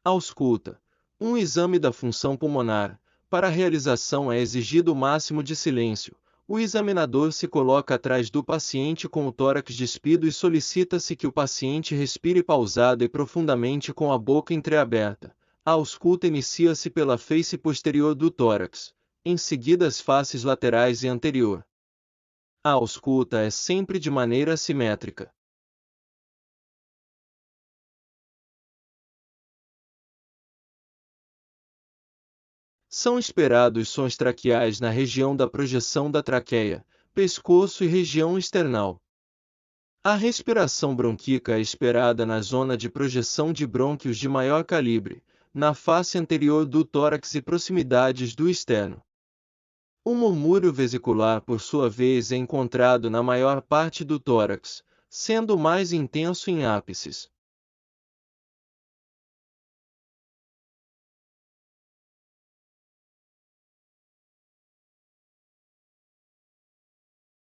Ausculta. Um exame da função pulmonar. Para a realização é exigido o máximo de silêncio. O examinador se coloca atrás do paciente com o tórax despido e solicita-se que o paciente respire pausado e profundamente com a boca entreaberta. A ausculta inicia-se pela face posterior do tórax, em seguida as faces laterais e anterior. A ausculta é sempre de maneira assimétrica. São esperados sons traqueais na região da projeção da traqueia, pescoço e região external. A respiração brônquica é esperada na zona de projeção de brônquios de maior calibre, na face anterior do tórax e proximidades do externo. O murmúrio vesicular, por sua vez, é encontrado na maior parte do tórax, sendo mais intenso em ápices.